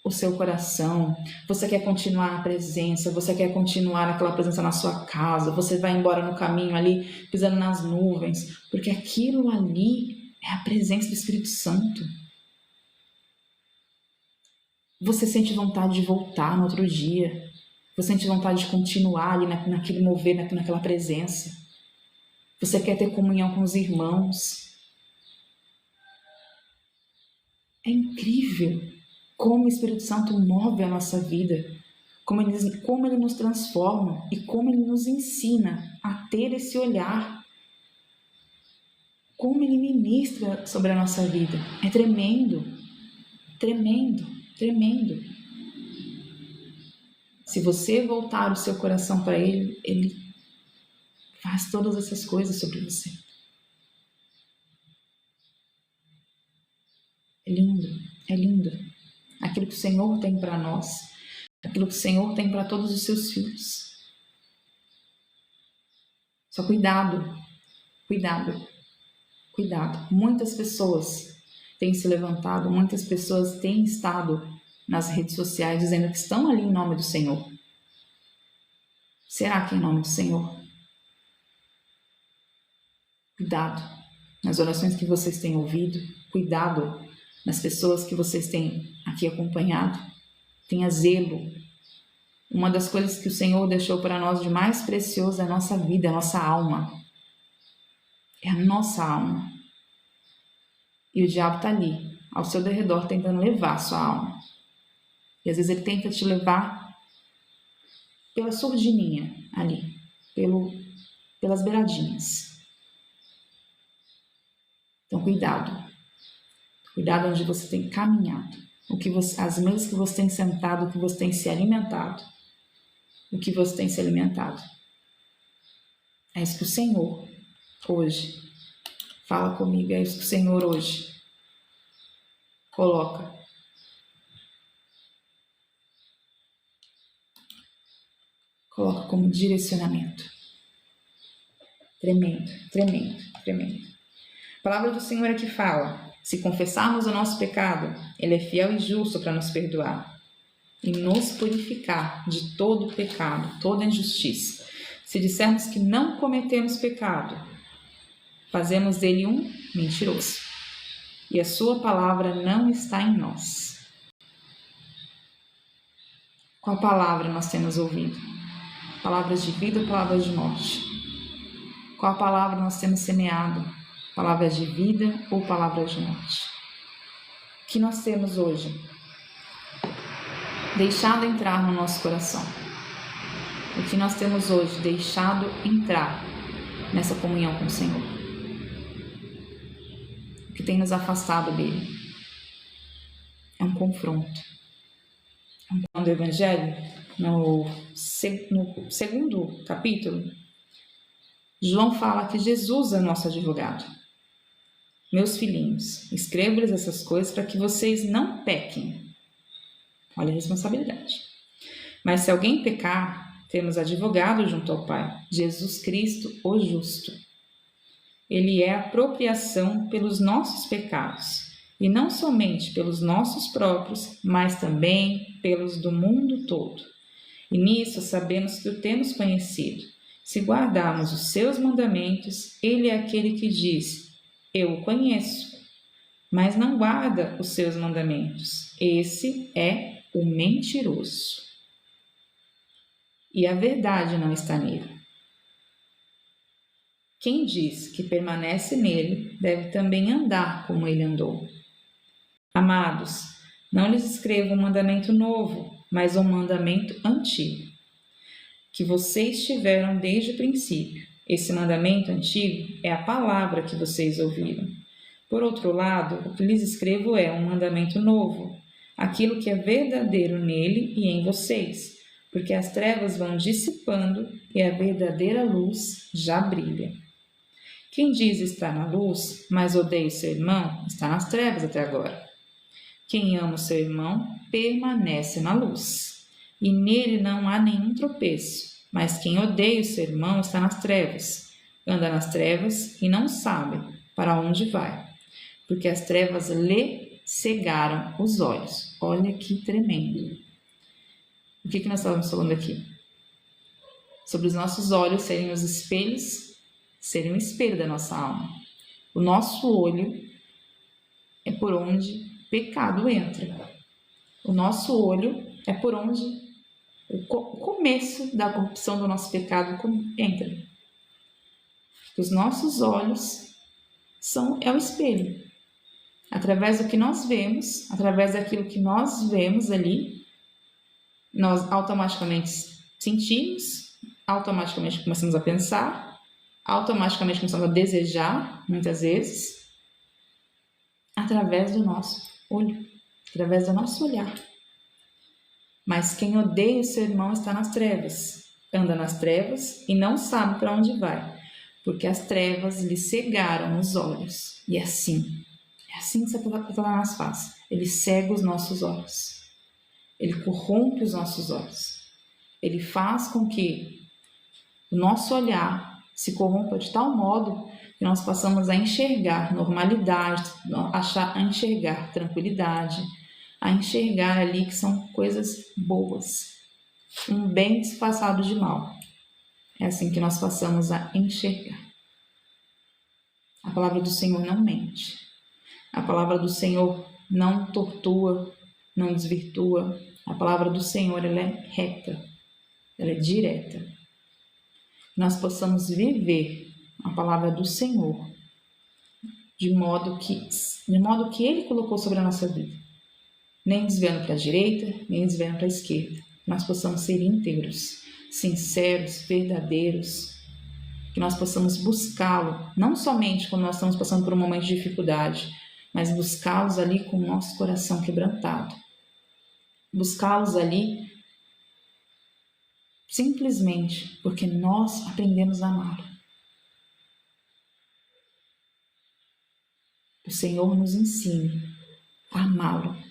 o seu coração. Você quer continuar na presença, você quer continuar naquela presença na sua casa, você vai embora no caminho ali, pisando nas nuvens, porque aquilo ali é a presença do Espírito Santo. Você sente vontade de voltar no outro dia, você sente vontade de continuar ali naquele mover, naquela presença. Você quer ter comunhão com os irmãos. É incrível como o Espírito Santo move a nossa vida, como ele nos transforma e como ele nos ensina a ter esse olhar, como ele ministra sobre a nossa vida. É tremendo, tremendo, tremendo. Se você voltar o seu coração para ele, ele faz todas essas coisas sobre você. É lindo, é lindo. Aquilo que o Senhor tem para nós, aquilo que o Senhor tem para todos os seus filhos. Só cuidado, cuidado, cuidado. Muitas pessoas têm se levantado, muitas pessoas têm estado nas redes sociais dizendo que estão ali em nome do Senhor. Será que é em nome do Senhor? Cuidado nas orações que vocês têm ouvido, cuidado nas pessoas que vocês têm aqui acompanhado. Tenha zelo. Uma das coisas que o Senhor deixou para nós de mais precioso é a nossa vida, a nossa alma. É a nossa alma. E o diabo está ali, ao seu derredor, tentando levar a sua alma. E às vezes ele tenta te levar pela surdininha ali, pelas beiradinhas. Então, cuidado. Cuidado onde você tem caminhado. As mesas que você tem sentado, o que você tem se alimentado. O que você tem se alimentado. É isso que o Senhor hoje fala comigo. É isso que o Senhor hoje coloca. Coloca como direcionamento. Tremendo, tremendo, tremendo. A palavra do Senhor é que fala: se confessarmos o nosso pecado, Ele é fiel e justo para nos perdoar e nos purificar de todo o pecado, toda injustiça. Se dissermos que não cometemos pecado, fazemos dele um mentiroso e a sua palavra não está em nós. Qual palavra nós temos ouvido? Palavras de vida ou palavras de morte? Qual palavra nós temos semeado? Palavras de vida ou palavras de morte? O que nós temos hoje? Deixado entrar no nosso coração. O que nós temos hoje? Deixado entrar nessa comunhão com o Senhor. O que tem nos afastado dele? É um confronto. No Evangelho, no segundo capítulo, João fala que Jesus é nosso advogado. Meus filhinhos, escrevo-lhes essas coisas para que vocês não pequem. Olha a responsabilidade. Mas se alguém pecar, temos advogado junto ao Pai, Jesus Cristo, o justo. Ele é a apropriação pelos nossos pecados, e não somente pelos nossos próprios, mas também pelos do mundo todo. E nisso sabemos que o temos conhecido. Se guardarmos os seus mandamentos, ele é aquele que diz: eu o conheço. mas não guarda os seus mandamentos. Esse é o mentiroso. E a verdade não está nele. Quem diz que permanece nele deve também andar como ele andou. Amados, não lhes escrevo um mandamento novo, mas um mandamento antigo, que vocês tiveram desde o princípio. Esse mandamento antigo é a palavra que vocês ouviram. Por outro lado, o que lhes escrevo é um mandamento novo, aquilo que é verdadeiro nele e em vocês, porque as trevas vão dissipando e a verdadeira luz já brilha. Quem diz estar na luz, mas odeia o seu irmão, está nas trevas até agora. Quem ama o seu irmão permanece na luz, e nele não há nenhum tropeço. Mas quem odeia o seu irmão está nas trevas, anda nas trevas e não sabe para onde vai, porque as trevas lhe cegaram os olhos. Olha que tremendo. O que nós estávamos falando aqui? Sobre os nossos olhos serem os espelhos, serem o espelho da nossa alma. O nosso olho é por onde o pecado entra. O nosso olho é por onde o começo da corrupção do nosso pecado entra. Os nossos olhos é o espelho. Através do que nós vemos, através daquilo que nós vemos ali, nós automaticamente sentimos, automaticamente começamos a pensar, automaticamente começamos a desejar, muitas vezes, através do nosso olho, através do nosso olhar. Mas quem odeia o seu irmão está nas trevas, anda nas trevas e não sabe para onde vai, porque as trevas lhe cegaram os olhos. E é assim que Satanás faz. Ele cega os nossos olhos, ele corrompe os nossos olhos, ele faz com que o nosso olhar se corrompa de tal modo que nós passamos a enxergar normalidade, a enxergar tranquilidade, a enxergar ali que são coisas boas, um bem disfarçado de mal. É assim que nós passamos a enxergar. A palavra do Senhor não mente. A palavra do Senhor não tortua, não desvirtua. A palavra do Senhor, ela é reta, ela é direta. Nós possamos viver a palavra do Senhor de modo que Ele colocou sobre a nossa vida. Nem desviando para a direita, nem desviando para a esquerda. Nós possamos ser íntegros, sinceros, verdadeiros, que nós possamos buscá-lo, não somente quando nós estamos passando por um momento de dificuldade, mas buscá-los ali com o nosso coração quebrantado. Buscá-los ali simplesmente porque nós aprendemos a amá-lo. O Senhor nos ensine a amá-lo.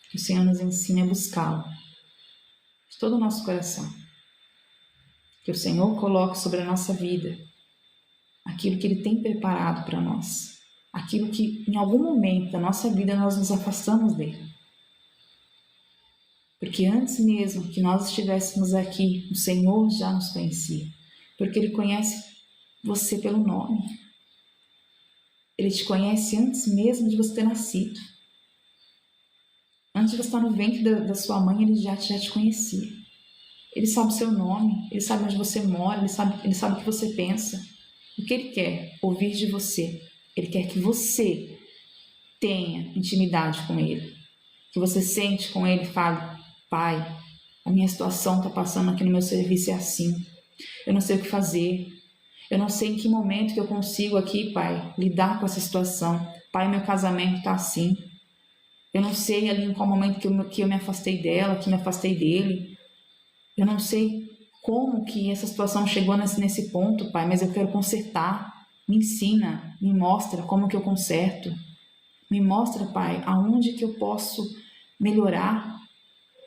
Que o Senhor nos ensine a buscá-lo de todo o nosso coração. Que o Senhor coloque sobre a nossa vida aquilo que Ele tem preparado para nós. Aquilo que em algum momento da nossa vida nós nos afastamos dele. Porque antes mesmo que nós estivéssemos aqui, o Senhor já nos conhecia. Porque Ele conhece você pelo nome. Ele te conhece antes mesmo de você ter nascido. Antes de você estar no ventre da sua mãe, Ele já te conhecia. Ele sabe o seu nome, Ele sabe onde você mora, Ele sabe o que você pensa. O que Ele quer? Ouvir de você. Ele quer que você tenha intimidade com Ele. Que você sente com Ele e fale: Pai, a minha situação está passando aqui no meu serviço é assim. Eu não sei o que fazer. Eu não sei em que momento que eu consigo aqui, Pai, lidar com essa situação. Pai, meu casamento está assim. Eu não sei ali em qual momento que eu me afastei dela, que me afastei dele. Eu não sei como que essa situação chegou nesse ponto, Pai, mas eu quero consertar. Me ensina, me mostra como que eu conserto. Me mostra, Pai, aonde que eu posso melhorar.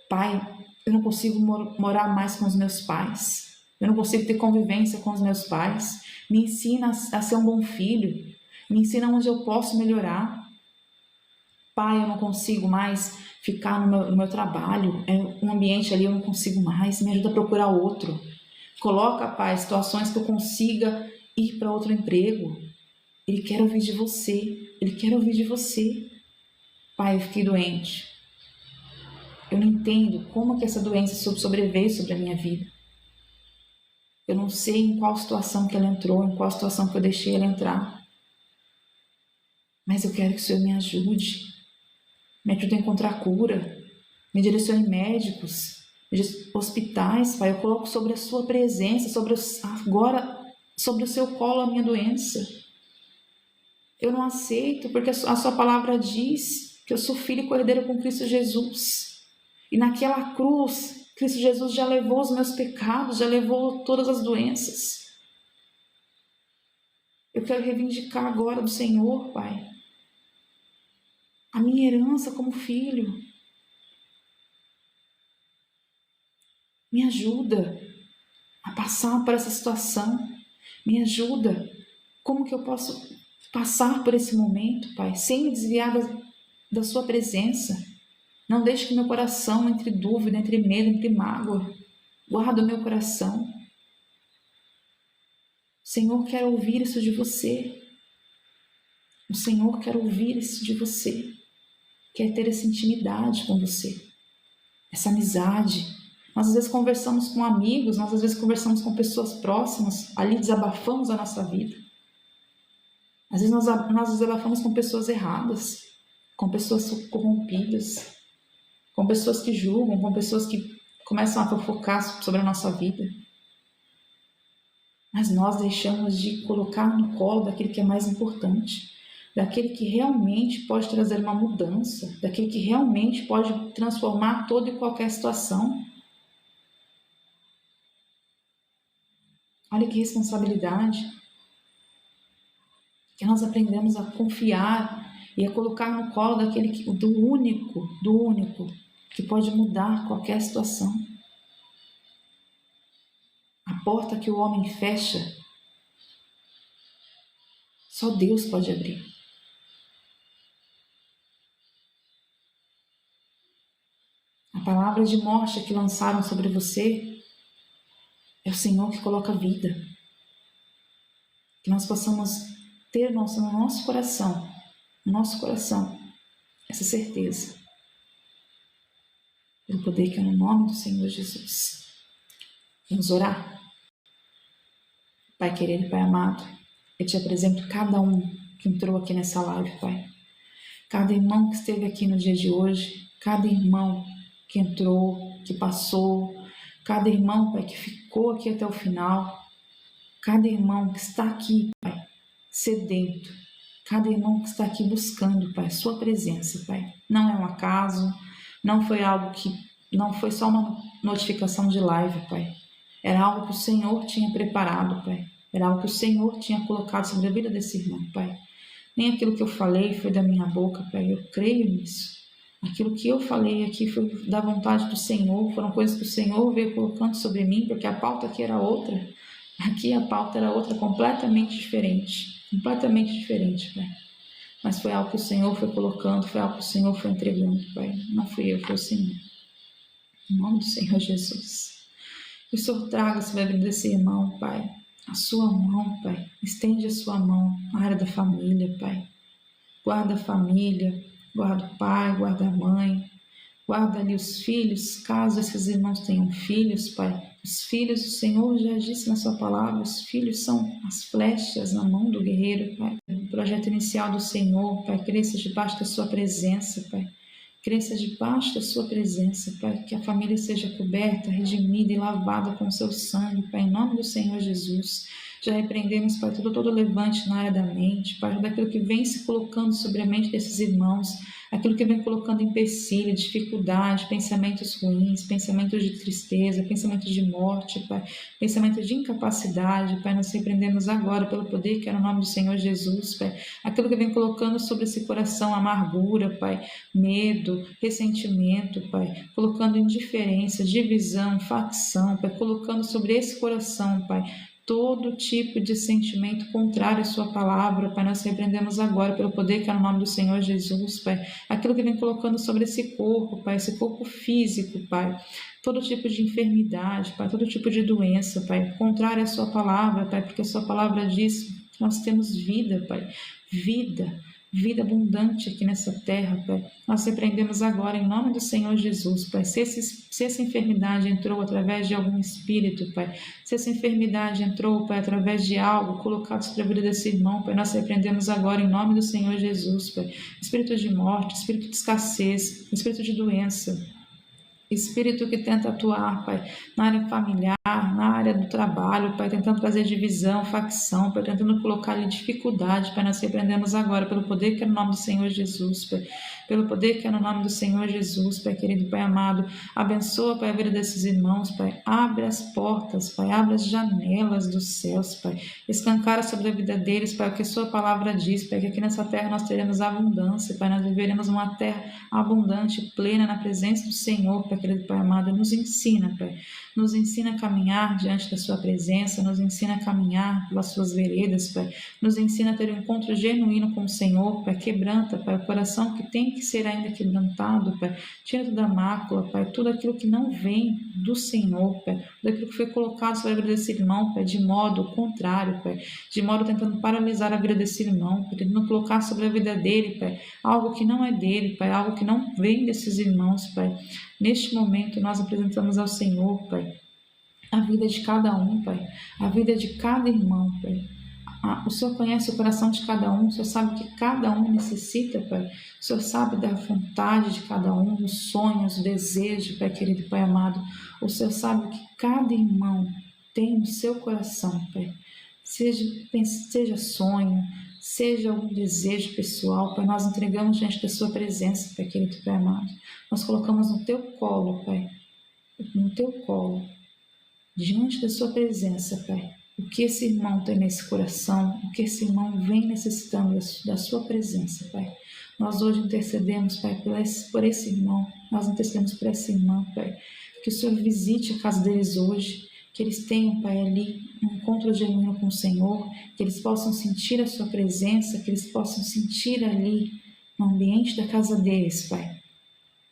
Pai, eu não consigo morar mais com os meus pais. Eu não consigo ter convivência com os meus pais. Me ensina a ser um bom filho. Me ensina onde eu posso melhorar. Pai, eu não consigo mais ficar no meu trabalho, um ambiente ali eu não consigo mais, me ajuda a procurar outro. Coloca, Pai, situações que eu consiga ir para outro emprego. Ele quer ouvir de você. Ele quer ouvir de você. Pai, eu fiquei doente. Eu não entendo como que essa doença sobreveio sobre a minha vida. Eu não sei em qual situação que ela entrou, em qual situação que eu deixei ela entrar. Mas eu quero que o Senhor me ajude. Me ajude a encontrar cura. Me direcione médicos, hospitais, Pai. Eu coloco sobre a sua presença, agora sobre o seu colo a minha doença. Eu não aceito, porque a sua palavra diz que eu sou filho e cordeiro com Cristo Jesus. E naquela cruz, Cristo Jesus já levou os meus pecados, já levou todas as doenças. Eu quero reivindicar agora do Senhor, Pai, a minha herança como filho. Me ajuda a passar por essa situação. Me ajuda. Como que eu posso passar por esse momento, Pai, sem me desviar da sua presença? Não deixe que meu coração entre dúvida, entre medo, entre mágoa. Guarda o meu coração. O Senhor quer ouvir isso de você. O Senhor quer ouvir isso de você. Quer ter essa intimidade com você. Essa amizade. Nós às vezes conversamos com amigos, nós às vezes conversamos com pessoas próximas, ali desabafamos a nossa vida. Às vezes nós desabafamos com pessoas erradas, com pessoas corrompidas, com pessoas que julgam, com pessoas que começam a fofocar sobre a nossa vida. Mas nós deixamos de colocar no colo daquele que é mais importante, daquele que realmente pode trazer uma mudança, daquele que realmente pode transformar toda e qualquer situação. Olha que responsabilidade. Que nós aprendemos a confiar e a colocar no colo do único que pode mudar qualquer situação. A porta que o homem fecha, só Deus pode abrir. A palavra de morte que lançaram sobre você é o Senhor que coloca vida. Que nós possamos ter no nosso coração, essa certeza. Pelo poder que é no nome do Senhor Jesus. Vamos orar? Pai querido e Pai amado, eu te apresento cada um que entrou aqui nessa live, Pai. Cada irmão que esteve aqui no dia de hoje, cada irmão que entrou, que passou, cada irmão, Pai, que ficou aqui até o final, cada irmão que está aqui, Pai, sedento, cada irmão que está aqui buscando, Pai, sua presença, Pai. Não é um acaso, não foi só uma notificação de live, Pai. Era algo que o Senhor tinha preparado, Pai. Era algo que o Senhor tinha colocado sobre a vida desse irmão, Pai. Nem aquilo que eu falei foi da minha boca, Pai. Eu creio nisso. Aquilo que eu falei aqui foi da vontade do Senhor. Foram coisas que o Senhor veio colocando sobre mim, porque a pauta aqui era outra. Aqui a pauta era outra, completamente diferente. Completamente diferente, Pai. Mas foi algo que o Senhor foi colocando, foi algo que o Senhor foi entregando, Pai. Não fui eu, foi o Senhor. Em nome do Senhor Jesus. Que o Senhor traga sobre a vida desse irmão, Pai. A sua mão, Pai. Estende a sua mão na área da família, Pai. Guarda a família, guarda o pai, guarda a mãe. Guarda ali os filhos, caso esses irmãos tenham filhos, Pai. Os filhos, o Senhor já disse na sua palavra, os filhos são as flechas na mão do guerreiro, Pai. O projeto inicial do Senhor, Pai, cresça debaixo da sua presença, Pai. Cresça debaixo da sua presença, Pai, que a família seja coberta, redimida e lavada com o seu sangue, Pai, em nome do Senhor Jesus. Já repreendemos, Pai, todo levante na área da mente, Pai, daquilo que vem se colocando sobre a mente desses irmãos, aquilo que vem colocando empecilho, dificuldade, pensamentos ruins, pensamentos de tristeza, pensamentos de morte, Pai, pensamentos de incapacidade, Pai, nós repreendemos agora pelo poder que é no nome do Senhor Jesus, Pai, aquilo que vem colocando sobre esse coração amargura, Pai, medo, ressentimento, Pai, colocando indiferença, divisão, facção, Pai, colocando sobre esse coração, Pai, todo tipo de sentimento contrário à sua palavra, Pai, nós repreendemos agora pelo poder que é no nome do Senhor Jesus, Pai, aquilo que vem colocando sobre esse corpo, Pai, esse corpo físico, Pai, todo tipo de enfermidade, Pai, todo tipo de doença, Pai, contrário à sua palavra, Pai, porque a sua palavra diz Nós temos vida, Pai, vida abundante aqui nessa terra, Pai. Nós repreendemos agora, em nome do Senhor Jesus, Pai. Se essa enfermidade entrou através de algum espírito, Pai, se essa enfermidade entrou, Pai, através de algo colocado sobre a vida desse irmão, Pai, nós repreendemos agora, em nome do Senhor Jesus, Pai. Espírito de morte, espírito de escassez, espírito de doença, espírito que tenta atuar, Pai, na área familiar, na área do trabalho, Pai, tentando trazer divisão, facção, Pai, tentando colocar ali dificuldade, Pai, nós repreendemos agora, pelo poder que é no nome do Senhor Jesus, Pai, pelo poder que é no nome do Senhor Jesus, Pai, querido Pai amado, abençoa, Pai, a vida desses irmãos, Pai, abre as portas, Pai, abre as janelas dos céus, Pai, escancara sobre a vida deles, Pai, o que a sua palavra diz, Pai, que aqui nessa terra nós teremos abundância, Pai, nós viveremos uma terra abundante, plena na presença do Senhor, Pai, querido Pai amado, nos ensina, Pai, nos ensina a caminhar diante da sua presença, nos ensina a caminhar pelas suas veredas, Pai, nos ensina a ter um encontro genuíno com o Senhor, Pai, quebranta, Pai, o coração que tem que ser ainda quebrantado, Pai, tira toda a mácula, Pai, tudo aquilo que não vem do Senhor, Pai, tudo aquilo que foi colocado sobre a vida desse irmão, Pai, de modo contrário, Pai, de modo tentando paralisar a vida desse irmão, Pai, tentando colocar sobre a vida dele, Pai, algo que não é dele, Pai, algo que não vem desses irmãos, Pai. Neste momento nós apresentamos ao Senhor, Pai, a vida de cada um, Pai, a vida de cada irmão, Pai. O Senhor conhece o coração de cada um, o Senhor sabe o que cada um necessita, Pai. O Senhor sabe da vontade de cada um, os sonhos, o desejo, Pai querido, Pai amado. O Senhor sabe o que cada irmão tem no seu coração, Pai. Seja sonho, seja algum desejo pessoal, Pai, nós entregamos diante da sua presença, Pai querido, Pai amado. Nós colocamos no teu colo, Pai, no teu colo, diante da sua presença, Pai, o que esse irmão tem nesse coração, o que esse irmão vem necessitando da sua presença, Pai. Nós hoje intercedemos, Pai, por esse irmão, nós intercedemos por essa irmã, Pai, que o Senhor visite a casa deles hoje, que eles tenham, Pai, ali um encontro genuíno com o Senhor, que eles possam sentir a sua presença, que eles possam sentir ali, no ambiente da casa deles, Pai,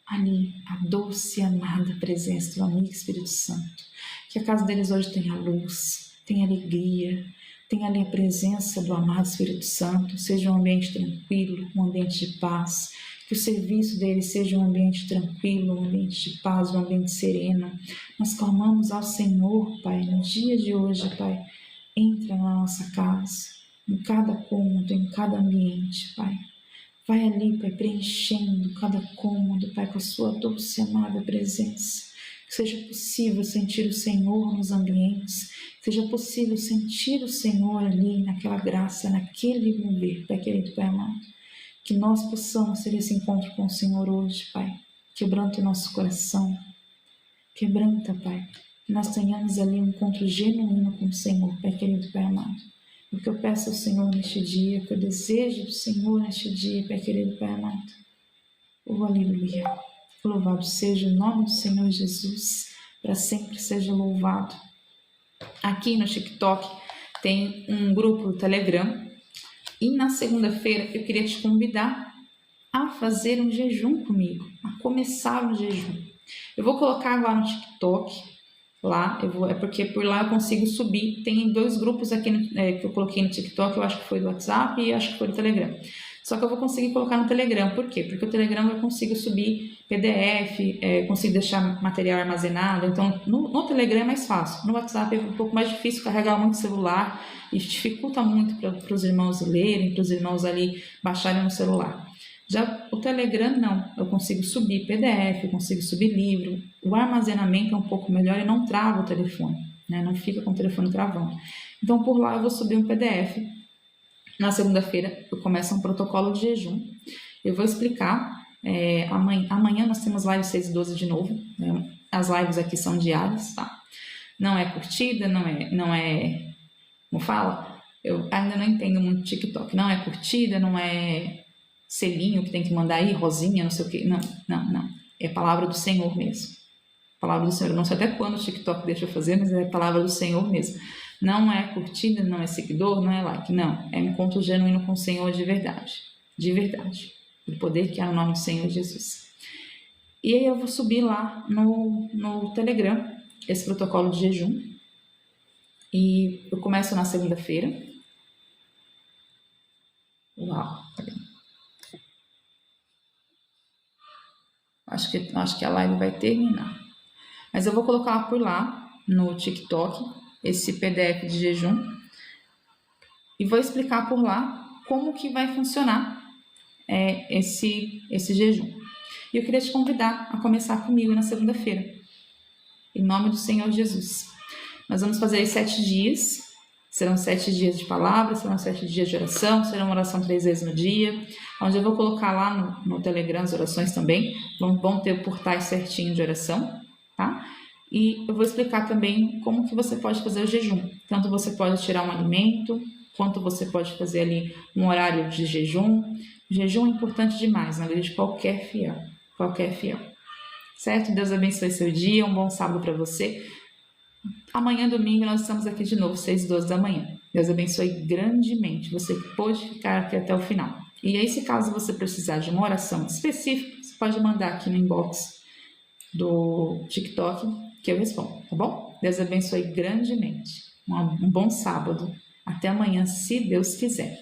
ali a doce e amada presença do amigo Espírito Santo. Que a casa deles hoje tenha luz, tenha alegria, tenha ali a presença do amado Espírito Santo, seja um ambiente tranquilo, um ambiente de paz, que o serviço deles seja um ambiente tranquilo, um ambiente de paz, um ambiente sereno. Nós clamamos ao Senhor, Pai, no dia de hoje, Pai, entra na nossa casa, em cada cômodo, em cada ambiente, Pai. Vai ali, Pai, preenchendo cada cômodo, Pai, com a sua doce e amada presença. Que seja possível sentir o Senhor nos ambientes, que seja possível sentir o Senhor ali naquela graça, naquele mover, Pai querido, Pai amado. Que nós possamos ter esse encontro com o Senhor hoje, Pai. Quebranta o nosso coração, quebranta, Pai. Que nós tenhamos ali um encontro genuíno com o Senhor, Pai querido, Pai amado. O que eu peço ao Senhor neste dia, o que eu desejo do Senhor neste dia, Pai querido, Pai amado. Oh, aleluia. Louvado seja o nome do Senhor Jesus, para sempre seja louvado. Aqui no TikTok tem um grupo do Telegram e na segunda-feira eu queria te convidar a fazer um jejum comigo, a começar um jejum. Eu vou colocar agora no TikTok, lá, é porque por lá eu consigo subir. Tem 2 grupos aqui que eu coloquei no TikTok, eu acho que foi do WhatsApp e acho que foi do Telegram. Só que eu vou conseguir colocar no Telegram. Por quê? Porque o Telegram eu consigo subir PDF, consigo deixar material armazenado. Então, no Telegram é mais fácil. No WhatsApp é um pouco mais difícil carregar muito celular e dificulta muito para os irmãos lerem, para os irmãos ali baixarem no celular. Já o Telegram não, eu consigo subir PDF, eu consigo subir livro. O armazenamento é um pouco melhor e não trava o telefone, né? Não fica com o telefone travando. Então, por lá eu vou subir um PDF. Na segunda-feira eu começo um protocolo de jejum. Eu vou explicar. Amanhã nós temos live 6 e 12 de novo. Né? As lives aqui são diárias, tá? Não é curtida, não é. Como fala? Eu ainda não entendo muito TikTok. Não é curtida, não é selinho que tem que mandar aí, rosinha, não sei o quê. Não. É palavra do Senhor mesmo. Palavra do Senhor. Eu não sei até quando o TikTok deixa eu fazer, mas é a palavra do Senhor mesmo. Não é curtida, não é seguidor, não é like, não. É um encontro genuíno com o Senhor de verdade. De verdade. O poder que há no nome do Senhor Jesus. E aí eu vou subir lá no Telegram esse protocolo de jejum. E eu começo na segunda-feira. Uau! Acho que a live vai terminar. Mas eu vou colocar por lá, no TikTok, esse PDF de jejum. E vou explicar por lá como que vai funcionar esse jejum. E eu queria te convidar a começar comigo na segunda-feira. Em nome do Senhor Jesus. Nós vamos fazer 7 dias. Serão 7 dias de palavra, serão 7 dias de oração, será uma oração 3 vezes no dia, onde eu vou colocar lá no Telegram as orações também, vão ter portais certinho de oração, tá? E eu vou explicar também como que você pode fazer o jejum. Tanto você pode tirar um alimento, quanto você pode fazer ali um horário de jejum. O jejum é importante demais na vida de qualquer fiel, certo? Deus abençoe seu dia, um bom sábado para você. Amanhã, domingo, nós estamos aqui de novo, 6h12 da manhã. Deus abençoe grandemente você que pôde ficar aqui até o final. E aí, se caso você precisar de uma oração específica, você pode mandar aqui no inbox do TikTok que eu respondo, tá bom? Deus abençoe grandemente. Um bom sábado. Até amanhã, se Deus quiser.